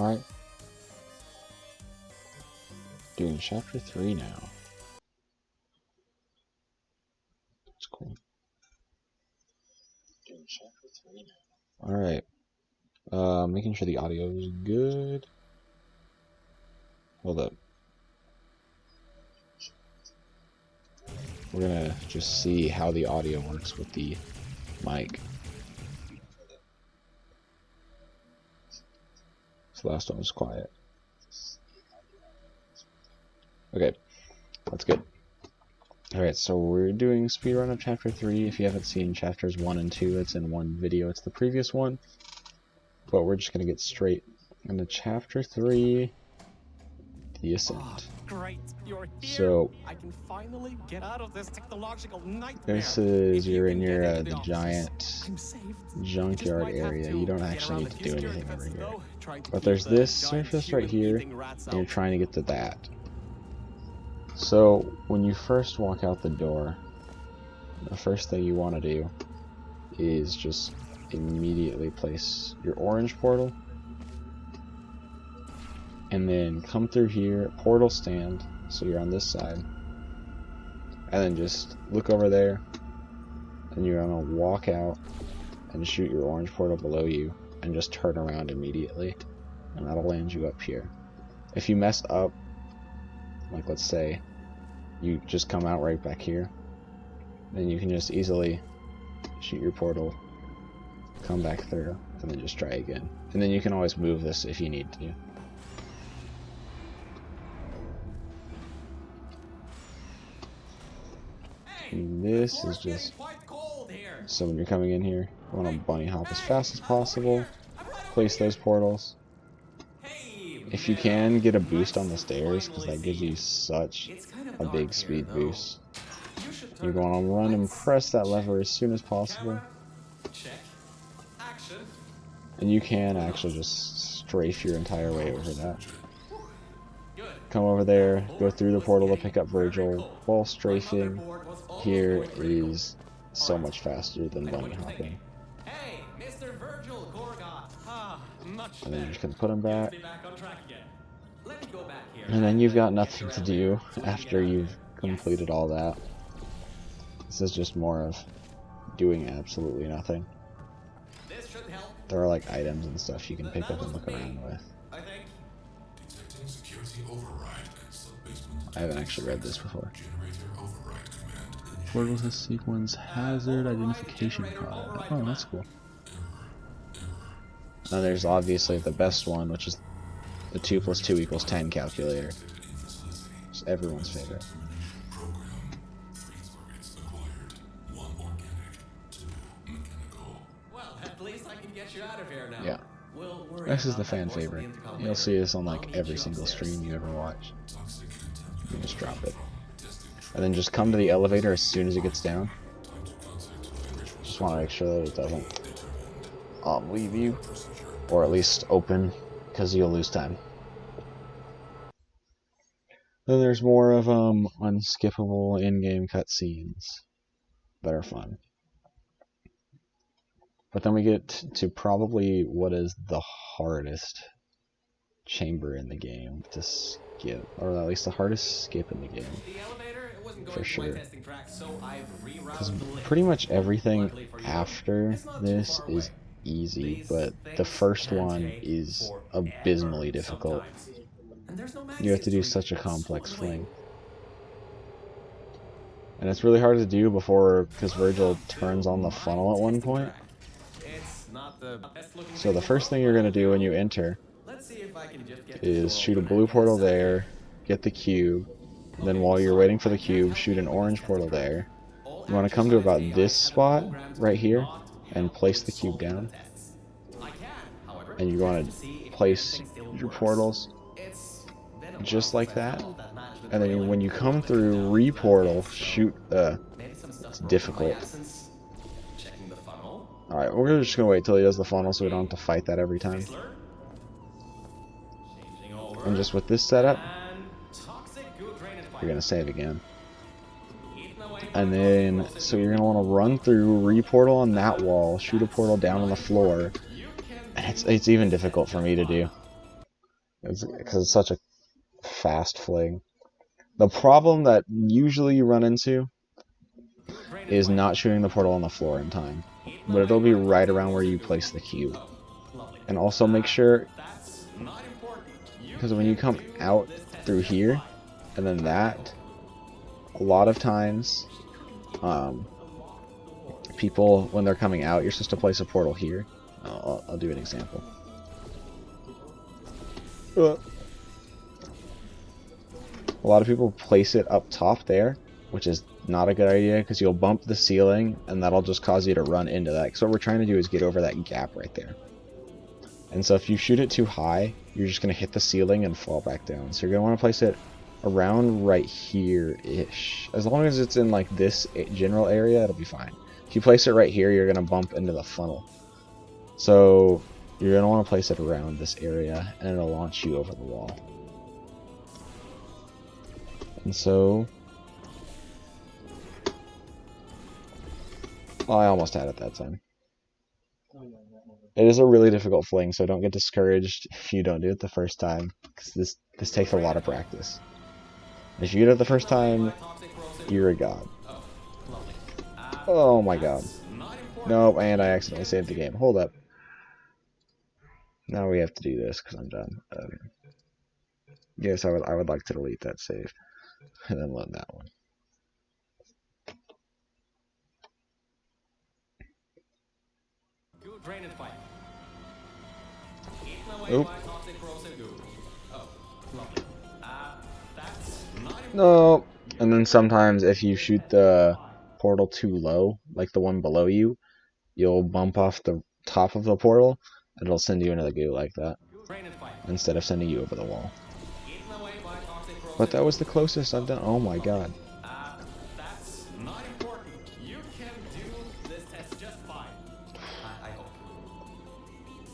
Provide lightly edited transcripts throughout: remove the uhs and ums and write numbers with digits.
Alright. Doing chapter 3 now. That's cool. Doing chapter 3 now. Alright. Making sure the audio is good. Hold up. We're gonna just see how the audio works with the mic. This last one was quiet. Okay, that's good. Alright, so we're doing speedrun of chapter 3. If you haven't seen chapters 1 and 2, it's in one video. It's the previous one. But we're just gonna get straight into chapter 3, The Ascent. Great, you're here. So I can finally get out of this technological nightmare. this is you're in your the giant I'm saved. junkyard area. You don't actually need to do anything over here. But there's this surface right here, and you're trying to get to that. So when you first walk out the door, the first thing you want to do is just immediately place your orange portal, and then come through here, portal stand, so you're on this side, and then just look over there, and you're gonna walk out and shoot your orange portal below you, and just turn around immediately, and that'll land you up here. If you mess up, like let's say you just come out right back here, then you can just easily shoot your portal, come back through, and then just try again. And then you can always move this if you need to. And this is just so when you're coming in here, you want to bunny hop as fast as possible, place those portals. If you can, get a boost on the stairs, because that gives you such a big speed boost. You're going to run and press that lever as soon as possible. And you can actually just strafe your entire way over that. Come over there, go through the portal to pick up Virgil, while strafing here is so much faster than bunny hopping. And then you're just going to put him back. And then you've got nothing to do after you've completed all that. This is just more of doing absolutely nothing. There are like items and stuff you can pick up and look around with. I haven't actually read this before. Portal with a sequence hazard identification card. Oh, that's cool. Now there's obviously the best one, which is the 2 + 2 = 10 calculator. It's everyone's favorite. Yeah. This is the fan favorite. You'll see this on like every single stream you ever watch. You just drop it. And then just come to the elevator as soon as it gets down. Just want to make sure that it doesn't leave you. Or at least open, because you'll lose time. Then there's more of unskippable in-game cutscenes that are fun. But then we get to probably what is the hardest chamber in the game to skip, or at least the hardest skip in the game, for sure. Because pretty much everything after this is easy, but the first one is abysmally difficult. You have to do such a complex fling. And it's really hard to do because Virgil turns on the funnel at one point. So the first thing you're going to do when you enter is shoot a blue portal there, get the cube, and then while you're waiting for the cube, shoot an orange portal there. You want to come to about this spot right here and place the cube down. And you want to place your portals just like that. And then when you come through re-portal, shoot it's difficult. Alright, we're just going to wait till he does the funnel so we don't have to fight that every time. And just with this setup, you're going to save again. And then, so you're going to want to run through, re-portal on that wall, shoot a portal down on the floor. And it's even difficult for me to do. because it's such a fast fling. The problem that usually you run into is not shooting the portal on the floor in time, but it'll be right around where you place the cube. And also make sure, because when you come out through here and then that, a lot of times people, when they're coming out, you're supposed to place a portal here. I'll do an example. A lot of people place it up top there, which is not a good idea because you'll bump the ceiling and that'll just cause you to run into that. Because what we're trying to do is get over that gap right there. And so if you shoot it too high, you're just going to hit the ceiling and fall back down. So you're going to want to place it around right here-ish. As long as it's in like this general area, it'll be fine. If you place it right here, you're going to bump into the funnel. So you're going to want to place it around this area and it'll launch you over the wall. And so I almost had it that time. It is a really difficult fling, so don't get discouraged if you don't do it the first time, because this takes a lot of practice. If you get it the first time, you're a god. Oh my god. Nope, and I accidentally saved the game. Hold up. Now we have to do this because I'm done. Okay. Yes, I would like to delete that save and then load that one. Oop. No. And then sometimes if you shoot the portal too low, like the one below you, you'll bump off the top of the portal and it'll send you into the goo like that instead of sending you over the wall. But that was the closest I've done. Oh my god. That's not important. You can do this test just fine. I hope.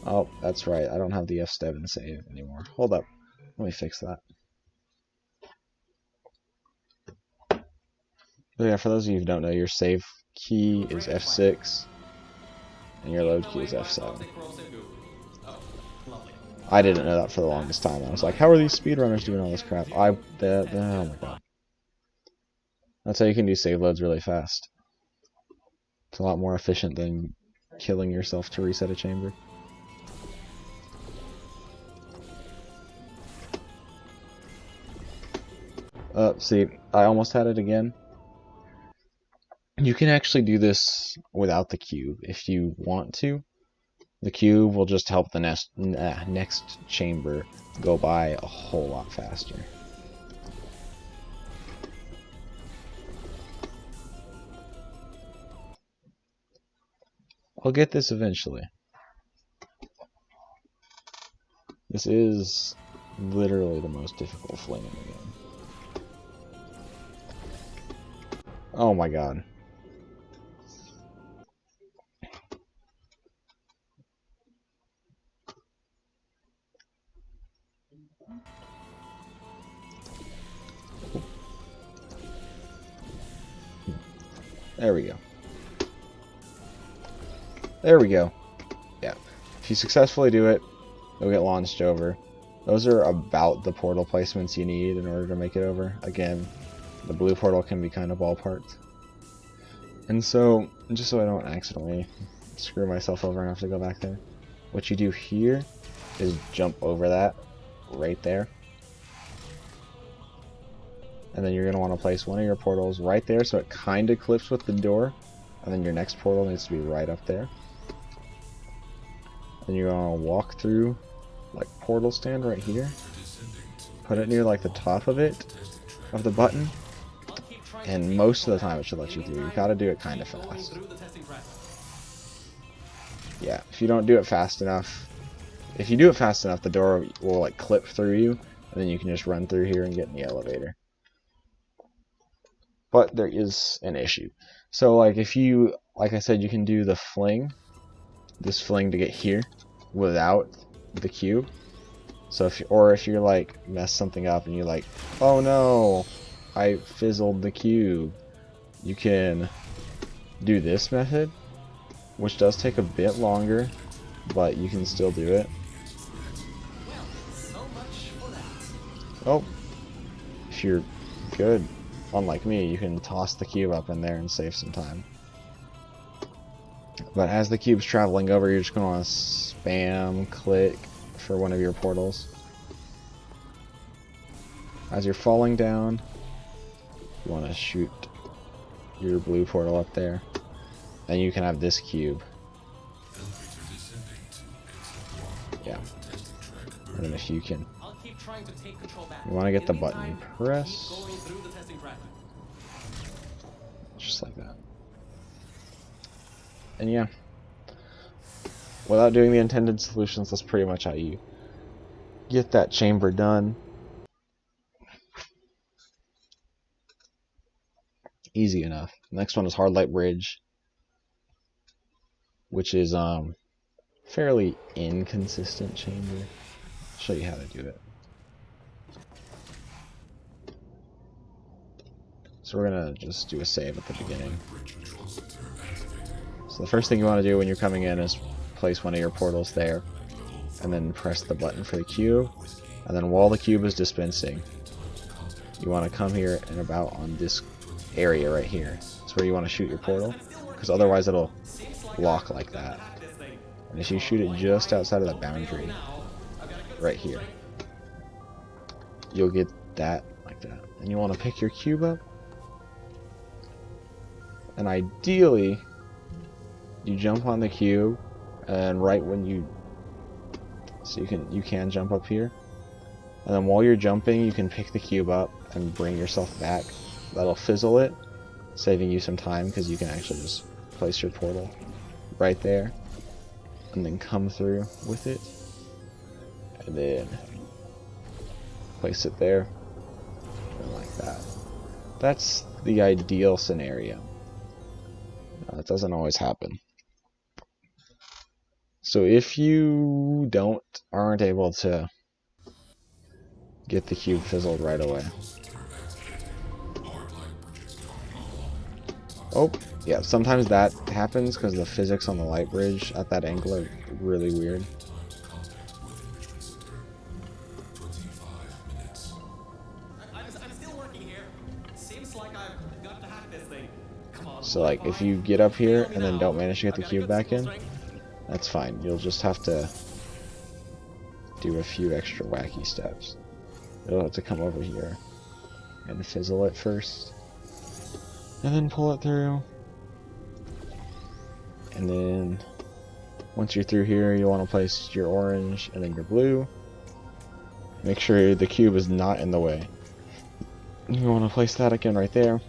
Oh, that's right. I don't have the F7 save anymore. Hold up. Let me fix that. But yeah, for those of you who don't know, your save key is F6 and your load key is F7. I didn't know that for the longest time. I was like, how are these speedrunners doing all this crap? Oh my god. That's how you can do save loads really fast. It's a lot more efficient than killing yourself to reset a chamber. See, I almost had it again. You can actually do this without the cube if you want to. The cube will just help the next chamber go by a whole lot faster. I'll get this eventually. This is literally the most difficult fling in the game. Oh my god. There we go. There we go. Yeah. If you successfully do it, you'll get launched over. Those are about the portal placements you need in order to make it over. Again, the blue portal can be kind of ballparked. And so, just so I don't accidentally screw myself over and have to go back there, what you do here is jump over that right there. And then you're going to want to place one of your portals right there so it kind of clips with the door. And then your next portal needs to be right up there. And you're going to walk through like portal stand right here. Put it near like the top of it, of the button. And most of the time it should let you through. You got to do it kind of fast. Yeah, if you don't do it fast enough, if you do it fast enough, the door will like clip through you. And then you can just run through here and get in the elevator. But there is an issue. So like if you, like I said, you can do the fling, this fling to get here without the cube. So if you're like mess something up and you're like, oh no, I fizzled the cube, you can do this method, which does take a bit longer, but you can still do it. Oh, if you're good, unlike me, you can toss the cube up in there and save some time. But as the cube's traveling over, you're just going to want to spam click for one of your portals. As you're falling down, you want to shoot your blue portal up there, and you can have this cube. Yeah. And then if you can, you want to get the button pressed, just like that. And yeah, without doing the intended solutions, that's pretty much how you get that chamber done. Easy enough. Next one is Hard Light Bridge, which is fairly inconsistent chamber. I'll show you how to do it. So we're gonna just do a save at the beginning. So the first thing you want to do when you're coming in is place one of your portals there, and then press the button for the cube, and then while the cube is dispensing, you want to come here and about on this area right here. That's where you want to shoot your portal, because otherwise it'll lock like that. And if you shoot it just outside of the boundary, right here, you'll get that like that. And you want to pick your cube up, and ideally you jump on the cube, and right when you, so you can jump up here, and then while you're jumping you can pick the cube up and bring yourself back. That'll fizzle it, saving you some time, because you can actually just place your portal right there and then come through with it, and then place it there, and like that. That's the ideal scenario. It doesn't always happen. So if you aren't able to get the cube fizzled right away. Oh, yeah, sometimes that happens because the physics on the light bridge at that angle are really weird. So like if you get up here and then don't manage to get the cube back in, that's fine. You'll just have to do a few extra wacky steps. You'll have to come over here and fizzle it first, and then pull it through. And then once you're through here, you want to place your orange and then your blue. Make sure the cube is not in the way. You want to place that again right there.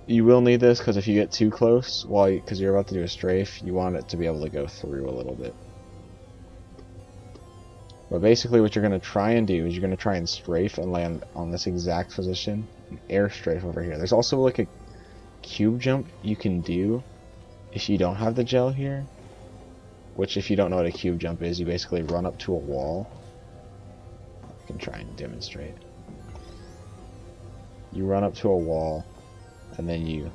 You will need this because if you get too close, because you're about to do a strafe, you want it to be able to go through a little bit. But basically what you're going to try and do is you're going to try and strafe and land on this exact position, and air strafe over here. There's also like a cube jump you can do if you don't have the gel here, which if you don't know what a cube jump is, you basically run up to a wall. I can try and demonstrate. You run up to a wall, and then you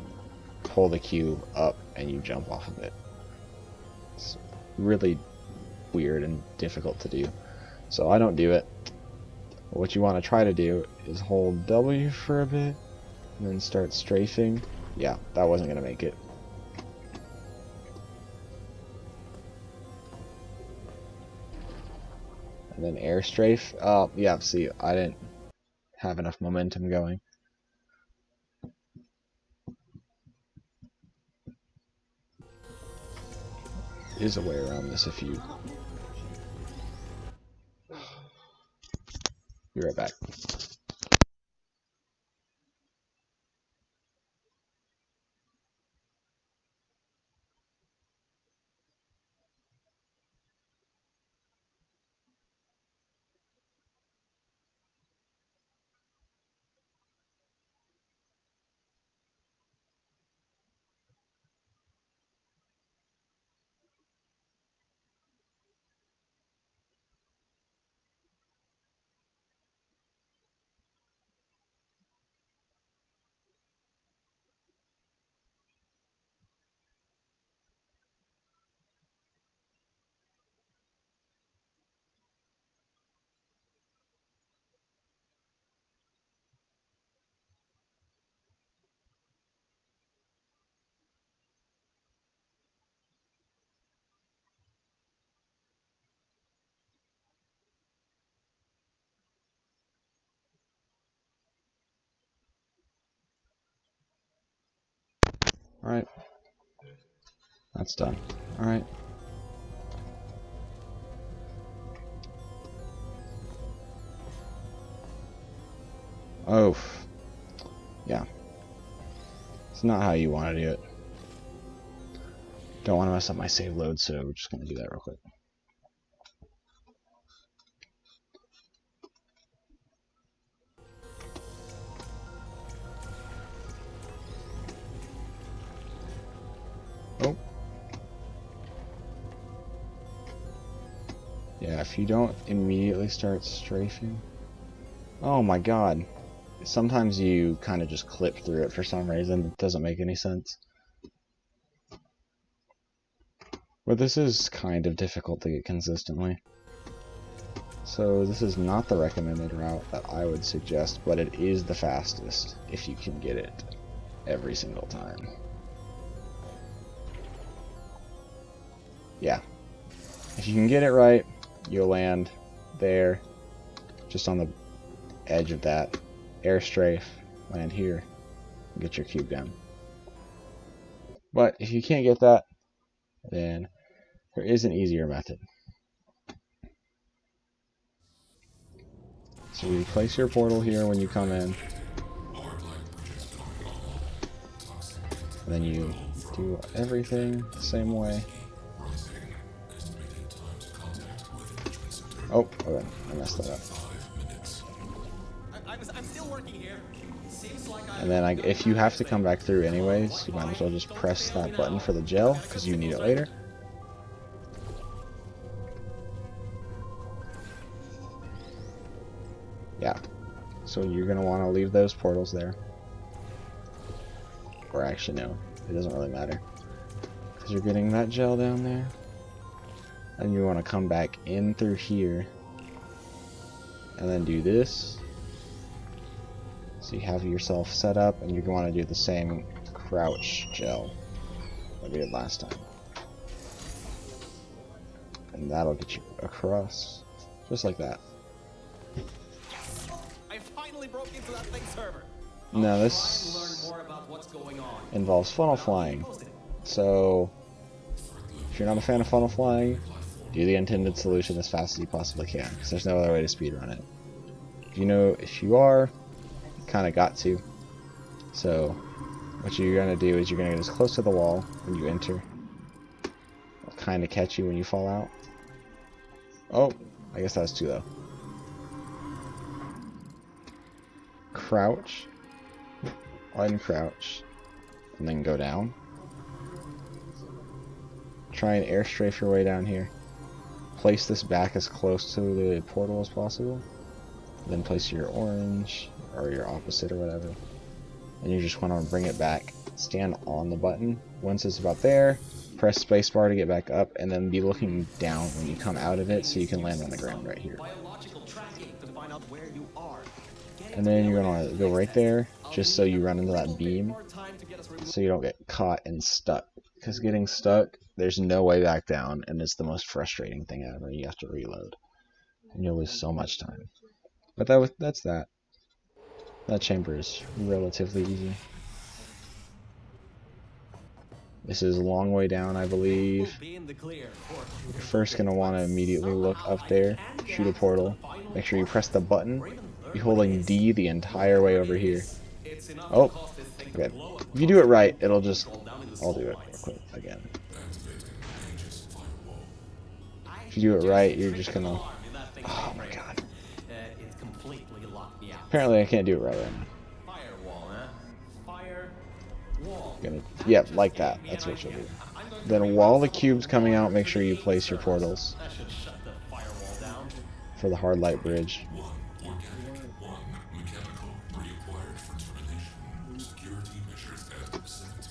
pull the cube up and you jump off of it. It's really weird and difficult to do, so I don't do it. What you want to try to do is hold W for a bit and then start strafing. Yeah, that wasn't going to make it. And then air strafe. Yeah, see, I didn't have enough momentum going. There's a way around this if you... Be right back. Alright. That's done. Alright. Oh. Yeah. It's not how you want to do it. Don't want to mess up my save load, so we're just going to do that real quick. Oh. Yeah, if you don't immediately start strafing... Oh my god. Sometimes you kind of just clip through it for some reason. It doesn't make any sense. But this is kind of difficult to get consistently. So this is not the recommended route that I would suggest, but it is the fastest if you can get it every single time. Yeah. If you can get it right, you'll land there, just on the edge of that. Air strafe, land here, and get your cube down. But if you can't get that, then there is an easier method. So you place your portal here when you come in, and then you do everything the same way. Oh, okay, I messed that up. I'm still working here. Seems like And then if you have to come back through anyways, you might as well just press that button for the gel, because you need it later. Yeah, so you're going to want to leave those portals there. Or actually, no, it doesn't really matter. Because you're getting that gel down there. And you want to come back in through here. And then do this. So you have yourself set up, and you're going to want to do the same crouch gel that we did last time. And that'll get you across. Just like that. I finally broke into that thing server. Now this Learn more about what's going on. involves funnel flying. So if you're not a fan of funnel flying, do the intended solution as fast as you possibly can, because there's no other way to speedrun it. If you are, you kind of got to. So what you're going to do is you're going to get as close to the wall when you enter. It'll kind of catch you when you fall out. Oh, I guess that was too low. Crouch, uncrouch, and then go down. Try and air strafe your way down here. Place this back as close to the portal as possible. Then place your orange, or your opposite, or whatever. And you just want to bring it back. Stand on the button. Once it's about there, press spacebar to get back up, and then be looking down when you come out of it so you can land on the ground right here. Biological tracking to find out where you are. And then you're going to go right there, just so you run into that beam, so you don't get caught and stuck. Because getting stuck, there's no way back down, and it's the most frustrating thing ever. You have to reload, and you'll lose so much time. But that's that. That chamber is relatively easy. This is a long way down, I believe. You're first going to want to immediately look up there, shoot a portal, make sure you press the button, be holding D the entire way over here. Oh, okay. If you do it right, it'll just... I'll do it real quick again. If you do it right, you're just going to... Oh my god. Apparently I can't do it right now. Yeah, like that. That's what you'll do. Then while the cube's coming out, make sure you place your portals for the hard light bridge.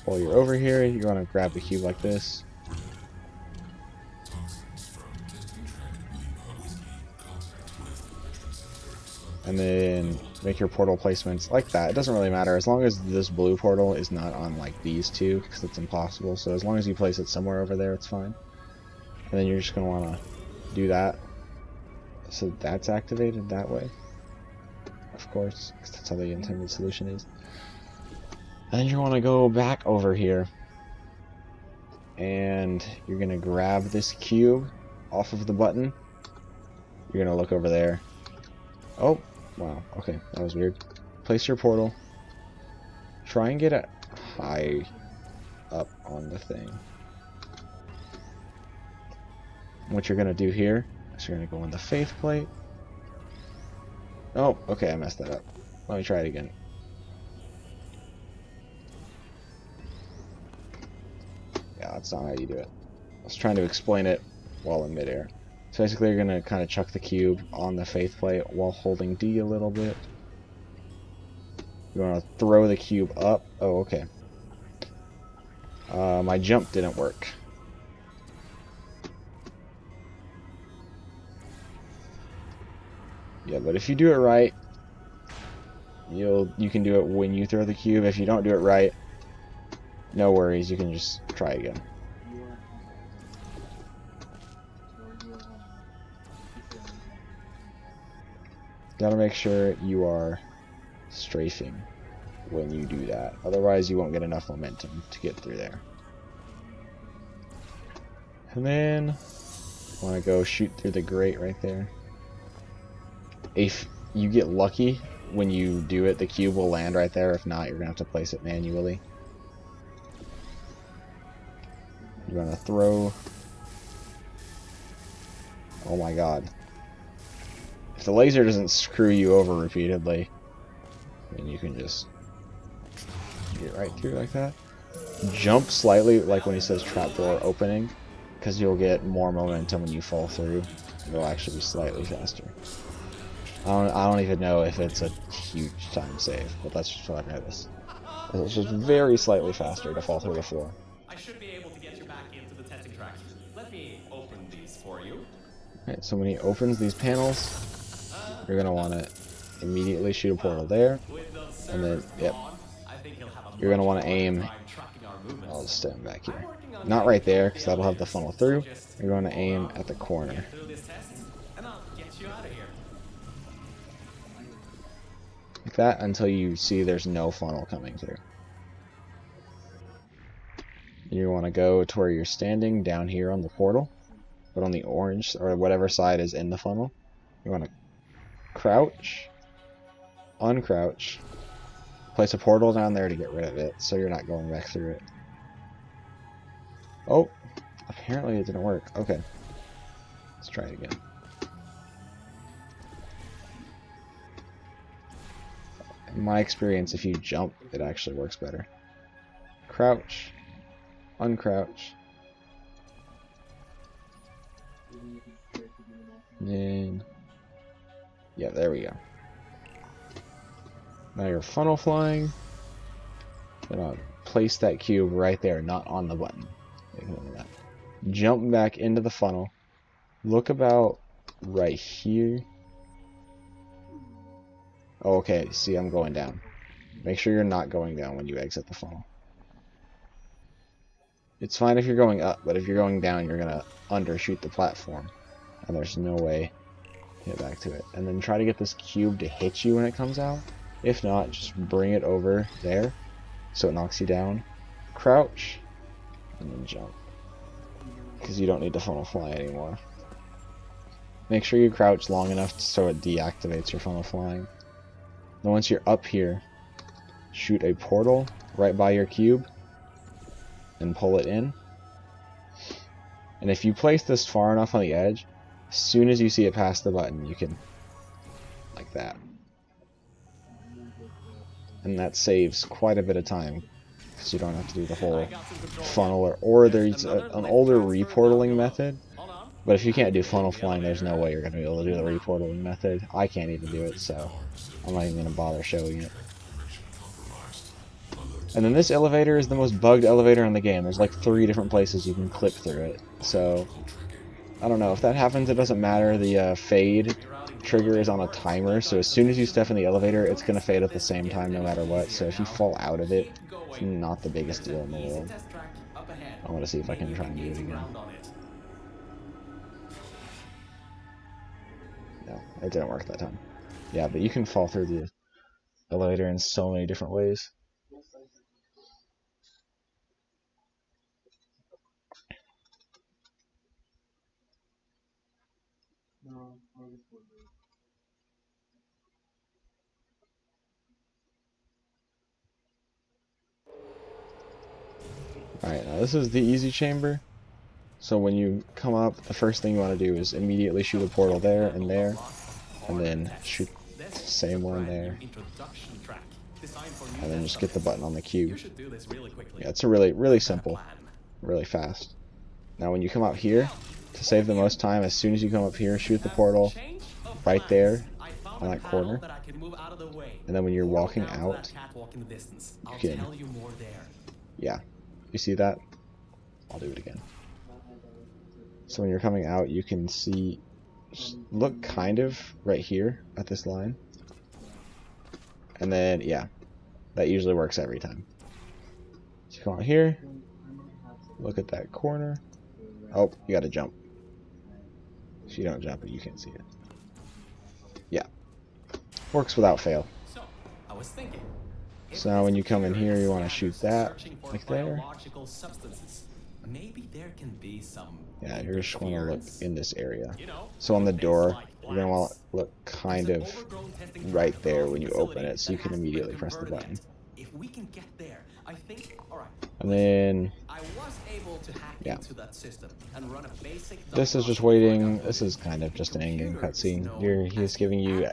While you're over here, you're going to grab the cube like this. And then make your portal placements like that. It doesn't really matter as long as this blue portal is not on like these two, because it's impossible. So as long as you place it somewhere over there, it's fine. And then you're just going to want to do that. So that's activated that way. Of course, because that's how the intended solution is. And then you want to go back over here and you're gonna grab this cube off of the button. You're gonna look over there. Oh, wow, okay, that was weird. Place your portal. Try and get it high up on the thing. What you're gonna do here is you're gonna go on the faith plate. Oh, okay, I messed that up. Let me try it again. Yeah, that's not how you do it. I was trying to explain it while in midair. So basically, you're gonna kind of chuck the cube on the faith plate while holding D a little bit. You want to throw the cube up. Oh, okay. My jump didn't work. Yeah, but if you do it right, you can do it when you throw the cube. If you don't do it right, no worries. You can just try again. Gotta make sure you are strafing when you do that. Otherwise, you won't get enough momentum to get through there. And then, want to go shoot through the grate right there. If you get lucky when you do it, the cube will land right there. If not, you're going to have to place it manually. You're going to throw... Oh my god. If the laser doesn't screw you over repeatedly, then you can just get right through like that. Jump slightly, like when he says trapdoor opening, because you'll get more momentum when you fall through. It'll actually be slightly faster. I don't even know if it's a huge time save, but that's just what I noticed. It's just very slightly faster to fall through the floor. I should be able to get you back into the testing track. Let me open these for you. Alright, so when he opens these panels, you're going to want to immediately shoot a portal there, and then, yep, you're going to want to aim. I'll just stand back here. Not right there, because that'll have the funnel through. You're going to aim at the corner. Like that until you see there's no funnel coming through. You want to go to where you're standing down here on the portal, but on the orange or whatever side is in the funnel. You want to crouch, uncrouch, place a portal down there to get rid of it so you're not going back through it. Oh, apparently it didn't work. Okay, let's try it again. In my experience, if you jump, it actually works better. Crouch, uncrouch, and yeah, there we go. Now you're funnel flying. Gonna place that cube right there, not on the button. Jump back into the funnel. Look about right here. Oh, okay, see, I'm going down. Make sure you're not going down when you exit the funnel. It's fine if you're going up, but if you're going down, you're gonna undershoot the platform. And there's no way to get back to it. And then try to get this cube to hit you when it comes out. If not, just bring it over there so it knocks you down. Crouch, and then jump. Because you don't need to funnel fly anymore. Make sure you crouch long enough so it deactivates your funnel flying. Then once you're up here, shoot a portal right by your cube and pull it in. And if you place this far enough on the edge, as soon as you see it past the button, you can, like that. And that saves quite a bit of time, because you don't have to do the whole funnel, or there's an older reportaling method. But if you can't do funnel flying, there's no way you're going to be able to do the reportaling method. I can't even do it, so I'm not even going to bother showing it. And then this elevator is the most bugged elevator in the game. There's like 3 different places you can clip through it. So, I don't know. If that happens, it doesn't matter. The fade trigger is on a timer, so as soon as you step in the elevator, it's going to fade at the same time no matter what. So if you fall out of it, it's not the biggest deal in the world. I want to see if I can try and do it again. No, it didn't work that time. Yeah, but you can fall through the elevator in so many different ways. Alright, now this is the easy chamber. So when you come up, the first thing you want to do is immediately shoot a portal there, and then shoot the same one there, and then just get the button on the cube. Yeah, it's a really simple, really fast. Now when you come out here, to save the most time, as soon as you come up here, shoot the portal right there on that corner, and then when you're walking out, you can, yeah, you see that? I'll do it again. So when you're coming out, you can see, look kind of right here at this line, and then yeah, that usually works every time. So you come out here, look at that corner. Oh, you gotta jump. If you don't jump it, you can't see it. Yeah, works without fail. So, I was thinking, so now when you come in here, you want to shoot that, like there. Maybe there can be some. Yeah, you're just want to look in this area. So on the door, you're going to want to look kind of right there when you open it, so you can immediately press the button. If we can get there, I think. All right. And then, I was able to hack into that system and run a basic. This is just waiting. This is kind of just an in-game cutscene. He's giving you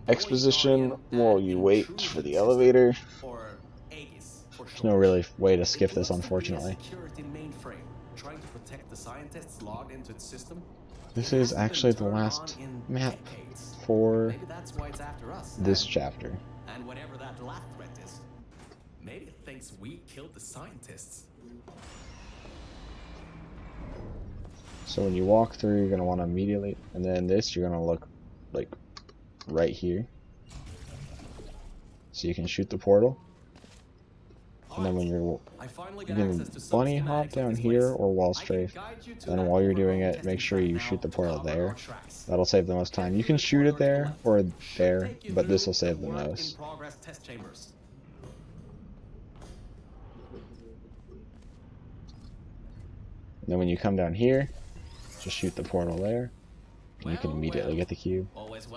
exposition while you wait for the elevator. There's no really way to skip this, unfortunately. This is actually the last map for this chapter. And whatever that last threat is, maybe it thinks we killed the scientists. So when you walk through, you're going to want to immediately, and then this, you're going to look like right here. So you can shoot the portal. And then when you can bunny hop down here or wall strafe, and while you're doing it, make sure you shoot the portal there. That'll save the most time. You can shoot it there or there, but this will save the most. And then when you come down here, just shoot the portal there, and you can immediately get the cube.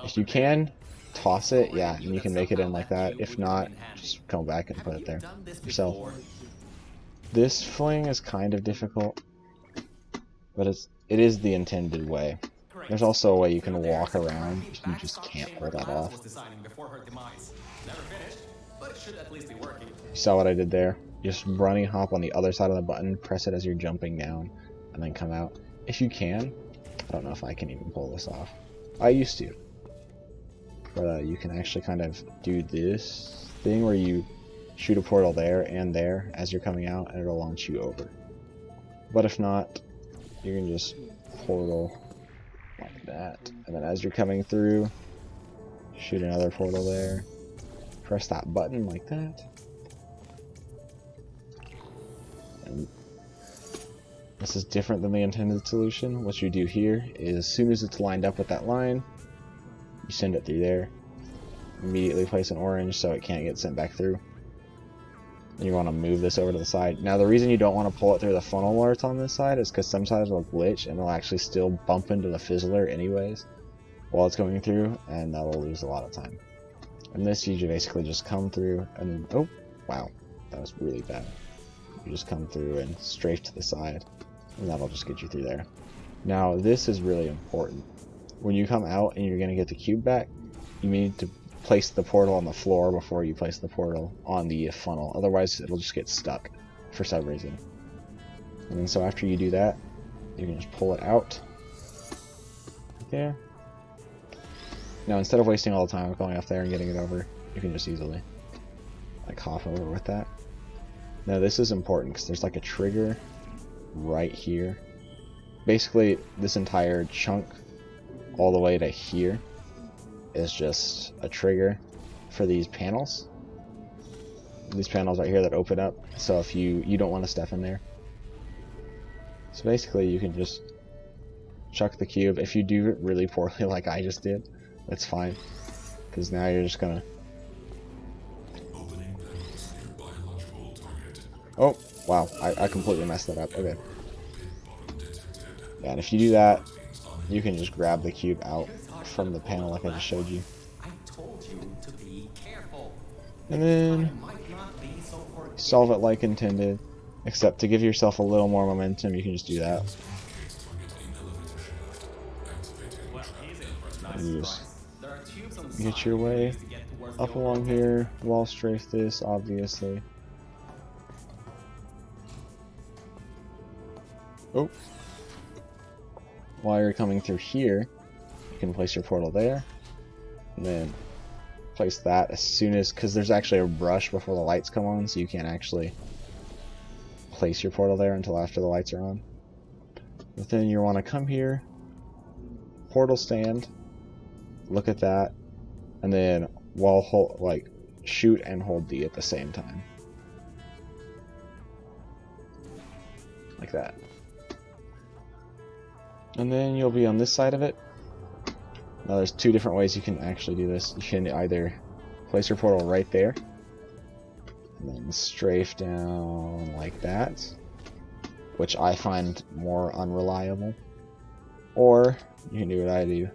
If you can, toss it, yeah, and you can make it in like that. If not, just come back and put it there yourself. This fling is kind of difficult, but it is the intended way. There's also a way you can walk around, you just can't pull that off. You saw what I did there? Just running hop on the other side of the button, press it as you're jumping down, and then come out. If you can, I don't know if I can even pull this off. I used to. But you can actually kind of do this thing where you shoot a portal there and there as you're coming out, and it'll launch you over. But if not, you can just portal like that, and then as you're coming through, shoot another portal there, press that button like that, and this is different than the intended solution. What you do here is, as soon as it's lined up with that line, you send it through there, immediately place an orange so it can't get sent back through. And you want to move this over to the side. Now the reason you don't want to pull it through the funnel where it's on this side is because sometimes it'll glitch and it'll actually still bump into the fizzler anyways while it's going through, and that'll lose a lot of time. And this, you basically just come through and, oh wow, that was really bad. You just come through and strafe to the side, and that'll just get you through there. Now this is really important. When you come out and you're going to get the cube back, you need to place the portal on the floor before you place the portal on the funnel. Otherwise, it'll just get stuck for some reason. And then so after you do that, you can just pull it out. There. Now instead of wasting all the time going up there and getting it over, you can just easily like hop over with that. Now this is important because there's like a trigger right here. Basically, this entire chunk all the way to here is just a trigger for these panels. These panels right here that open up, so if you don't want to step in there. So basically you can just chuck the cube. If you do it really poorly like I just did, that's fine, because now you're just gonna, oh wow, I completely messed that up. Okay, yeah, and if you do that, you can just grab the cube out from the panel like I just showed you. I told you to be careful. And then I might not be so forgiving. solve it like intended. Except to give yourself a little more momentum, you can just do that. Well, easy. Nice And you surprise. just There are tubes on the get side your you can way use to get towards the up overall along tank. here, wall strafe this, obviously. Oh. While you're coming through here, you can place your portal there, and then place that as soon as, because there's actually a brush before the lights come on, so you can't actually place your portal there until after the lights are on. But then you want to come here, portal stand, look at that, and then shoot and hold D at the same time. Like that. And then you'll be on this side of it. Now there's two different ways you can actually do this. You can either place your portal right there, and then strafe down like that, which I find more unreliable. Or you can do what I do,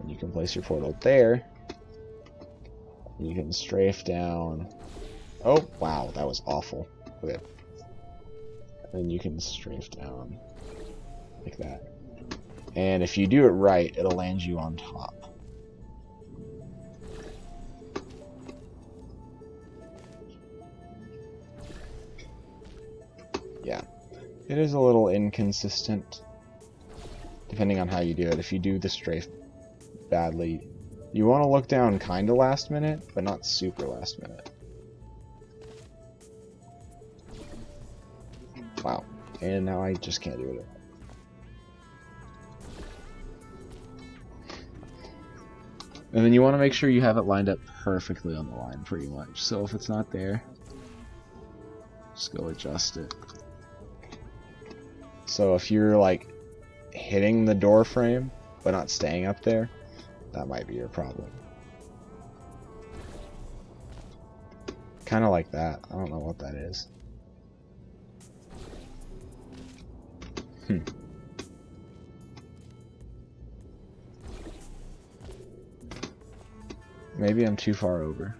and you can place your portal there, and you can strafe down. Oh wow, that was awful. Okay. And you can strafe down like that. And if you do it right, it'll land you on top. Yeah, it is a little inconsistent depending on how you do it. If you do the strafe badly, you want to look down kind of last minute, but not super last minute. Wow, and now I just can't do it. And then you want to make sure you have it lined up perfectly on the line, pretty much. So if it's not there, just go adjust it. So if you're like hitting the door frame but not staying up there, that might be your problem. Kind of like that. I don't know what that is. Maybe I'm too far over.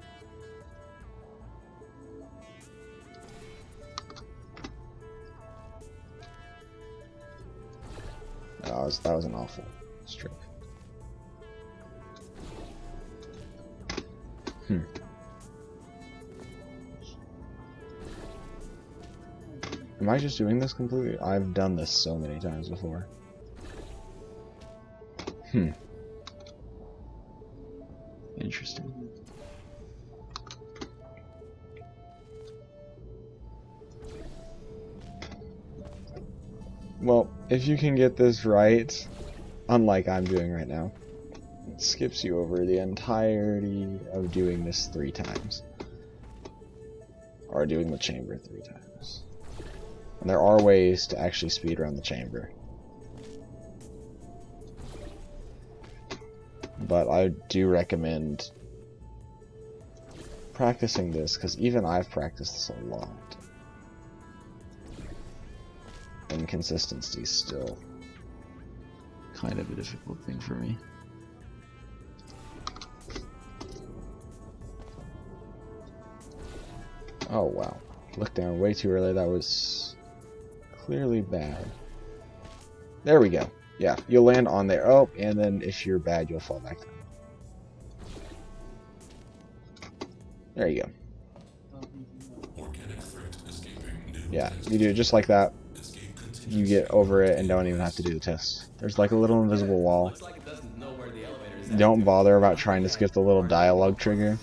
That was an awful stroke. Am I just doing this completely? I've done this so many times before. Interesting. Well, if you can get this right, unlike I'm doing right now, it skips you over the entirety of doing this 3 times. Or doing the chamber 3 times. And there are ways to actually speedrun the chamber. But I do recommend practicing this, because even I've practiced this a lot. And consistency is still kind of a difficult thing for me. Oh wow. Looked down way too early. That was clearly bad. There we go. Yeah, you'll land on there. Oh, and then if you're bad, you'll fall back down. There you go. Yeah, you do it just like that. You get over it and don't even have to do the test. There's like a little invisible wall. Looks like it doesn't know where the elevator is at. Don't bother about trying to skip the little dialogue trigger.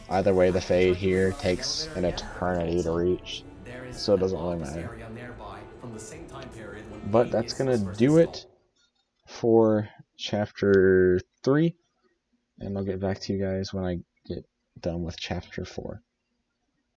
Either way, the fade here takes an eternity to reach, so it doesn't really matter. But that's gonna do it for chapter 3, and I'll get back to you guys when I get done with chapter 4.